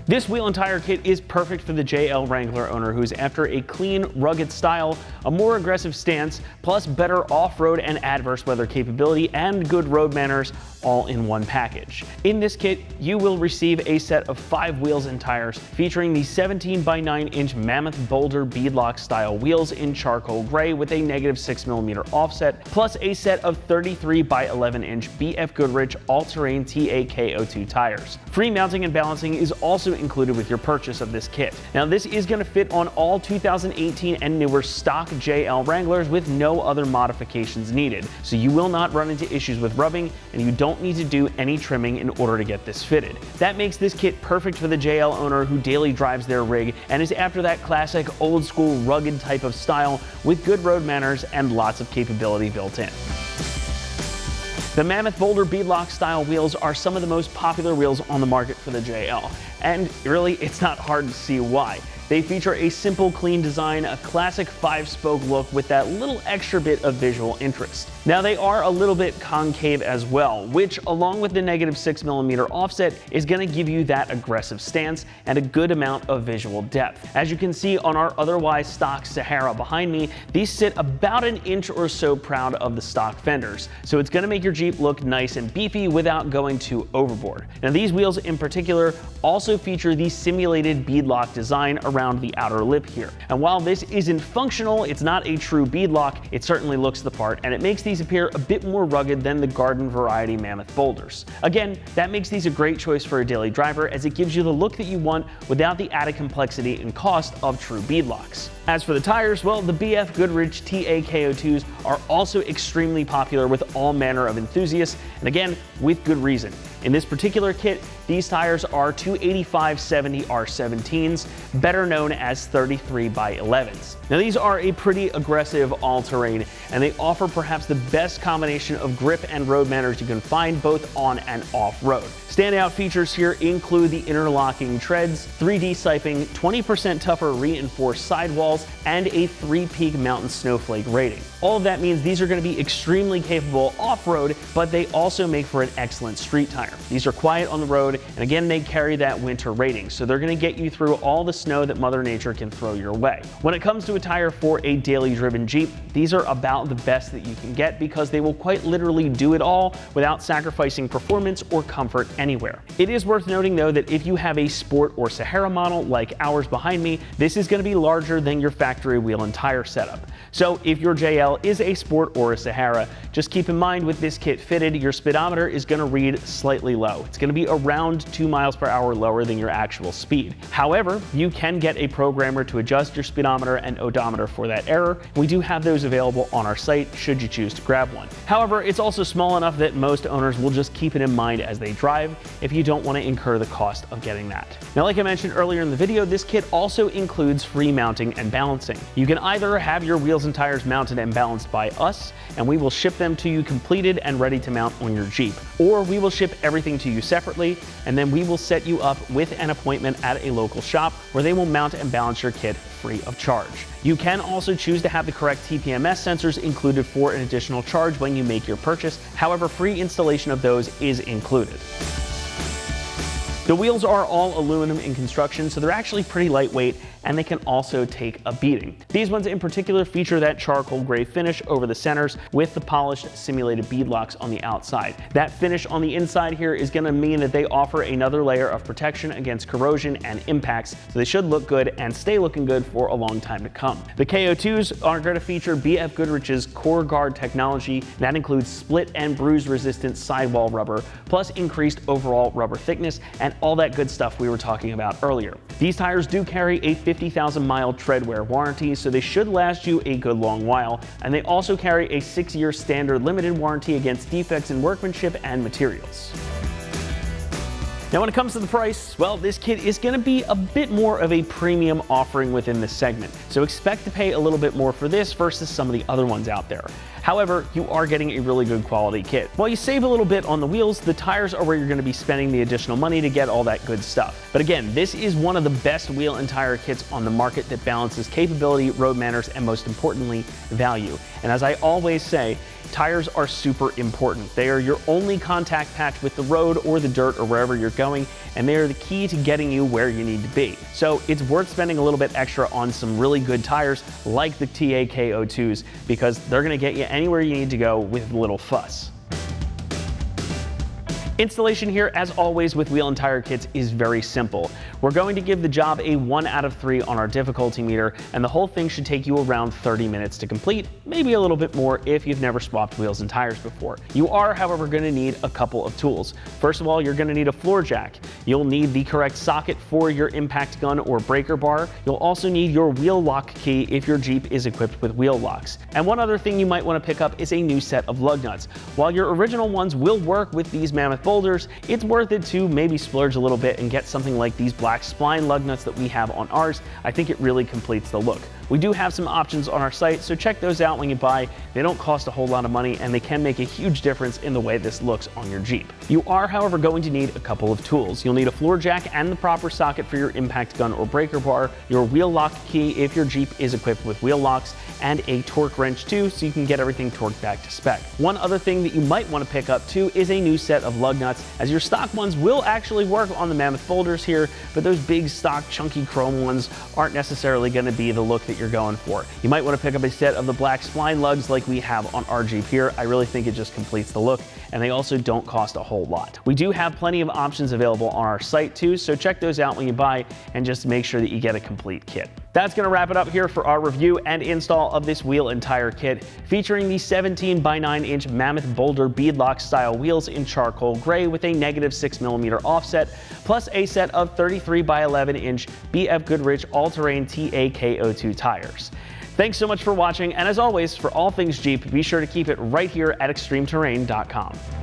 This wheel and tire kit is perfect for the JL Wrangler owner who's after a clean, rugged style, a more aggressive stance, plus better off-road and adverse weather capability and good road manners all in one package. In this kit, you will receive a set of 5 wheels and tires featuring the 17 by 9 inch Mammoth Boulder beadlock style wheels in charcoal gray with a -6mm offset, plus a set of 33 by 11 inch BF Goodrich all-terrain TAKO2 tires. Free mounting and balancing is also included with your purchase of this kit. Now this is going to fit on all 2018 and newer stock JL Wranglers with no other modifications needed, so you will not run into issues with rubbing and you don't need to do any trimming in order to get this fitted. That makes this kit perfect for the JL owner who daily drives their rig and is after that classic old school rugged type of style with good road manners and lots of capability built in. The Mammoth Boulder beadlock style wheels are some of the most popular wheels on the market for the JL, and really it's not hard to see why. They feature a simple, clean design, a classic 5-spoke look with that little extra bit of visual interest. Now they are a little bit concave as well, which along with the -6mm offset is going to give you that aggressive stance and a good amount of visual depth. As you can see on our otherwise stock Sahara behind me, these sit about an inch or so proud of the stock fenders, so it's going to make your Jeep look nice and beefy without going too overboard. Now these wheels in particular also feature the simulated beadlock design around the outer lip here. And while this isn't functional, it's not a true beadlock, it certainly looks the part and it makes these appear a bit more rugged than the garden variety Mammoth Boulders. Again, that makes these a great choice for a daily driver as it gives you the look that you want without the added complexity and cost of true beadlocks. As for the tires, well, the BF Goodrich TAKO2s are also extremely popular with all manner of enthusiasts, and again, with good reason. In this particular kit, these tires are 285/70 R17s, better known as 33 by 11s. Now these are a pretty aggressive all-terrain, and they offer perhaps the best combination of grip and road manners you can find both on and off-road. Standout features here include the interlocking treads, 3D siping, 20% tougher reinforced sidewalls, and a 3-peak mountain snowflake rating. All of that means these are going to be extremely capable off-road, but they also make for an excellent street tire. These are quiet on the road, and again, they carry that winter rating, so they're going to get you through all the snow that Mother Nature can throw your way. When it comes to a tire for a daily driven Jeep, these are about the best that you can get because they will quite literally do it all without sacrificing performance or comfort anywhere. It is worth noting though that if you have a Sport or Sahara model like ours behind me, this is going to be larger than your factory wheel and tire setup. So if your JL is a Sport or a Sahara, just keep in mind with this kit fitted, your speedometer is going to read slightly low. It's going to be around 2 miles per hour lower than your actual speed. However, you can get a programmer to adjust your speedometer and odometer for that error. We do have those available on our site should you choose to grab one. However, it's also small enough that most owners will just keep it in mind as they drive if you don't want to incur the cost of getting that. Now, like I mentioned earlier in the video, this kit also includes free mounting and balancing. You can either have your wheels and tires mounted and balanced by us, and we will ship them to you completed and ready to mount on your Jeep, or we will ship everything to you separately, and then we will set you up with an appointment at a local shop where they will mount and balance your kit free of charge. You can also choose to have the correct TPMS sensors included for an additional charge when you make your purchase. However, free installation of those is included. The wheels are all aluminum in construction, so they're actually pretty lightweight, and they can also take a beating. These ones in particular feature that charcoal gray finish over the centers with the polished simulated beadlocks on the outside. That finish on the inside here is going to mean that they offer another layer of protection against corrosion and impacts, so they should look good and stay looking good for a long time to come. The KO2s are going to feature BF Goodrich's Core Guard technology. That includes split and bruise resistant sidewall rubber, plus increased overall rubber thickness and all that good stuff we were talking about earlier. These tires do carry a 50,000 mile tread wear warranty, so they should last you a good long while, and they also carry a 6-year standard limited warranty against defects in workmanship and materials. Now when it comes to the price, well, this kit is going to be a bit more of a premium offering within this segment, so expect to pay a little bit more for this versus some of the other ones out there. However, you are getting a really good quality kit. While you save a little bit on the wheels, the tires are where you're going to be spending the additional money to get all that good stuff. But again, this is one of the best wheel and tire kits on the market that balances capability, road manners, and most importantly, value. And as I always say, tires are super important. They are your only contact patch with the road or the dirt or wherever you're going, and they are the key to getting you where you need to be. So it's worth spending a little bit extra on some really good tires like the TAK02s, because they're going to get you anywhere you need to go with little fuss. Installation here, as always with wheel and tire kits, is very simple. We're going to give the job a 1 out of 3 on our difficulty meter, and the whole thing should take you around 30 minutes to complete, maybe a little bit more if you've never swapped wheels and tires before. You are, however, going to need a couple of tools. First of all, you're going to need a floor jack. You'll need the correct socket for your impact gun or breaker bar. You'll also need your wheel lock key if your Jeep is equipped with wheel locks. And one other thing you might want to pick up is a new set of lug nuts. While your original ones will work with these Mammoth boulders, it's worth it to maybe splurge a little bit and get something like these black spline lug nuts that we have on ours. I think it really completes the look. We do have some options on our site, so check those out when you buy. They don't cost a whole lot of money, and they can make a huge difference in the way this looks on your Jeep. You are, however, going to need a couple of tools. You'll need a floor jack and the proper socket for your impact gun or breaker bar, your wheel lock key if your Jeep is equipped with wheel locks, and a torque wrench too, so you can get everything torqued back to spec. One other thing that you might want to pick up too is a new set of lug nuts, as your stock ones will actually work on the Mammoth boulders here, but those big stock chunky chrome ones aren't necessarily going to be the look that you're going for. You might want to pick up a set of the black spline lugs like we have on our Jeep here. I really think it just completes the look, and they also don't cost a whole lot. We do have plenty of options available on our site too, so check those out when you buy and just make sure that you get a complete kit. That's going to wrap it up here for our review and install of this wheel and tire kit, featuring the 17 by 9 inch Mammoth Boulder beadlock style wheels in charcoal gray with a -6mm offset, plus a set of 33 by 11 inch BF Goodrich all-terrain TAK02 tires. Thanks so much for watching, and as always, for all things Jeep, be sure to keep it right here at ExtremeTerrain.com.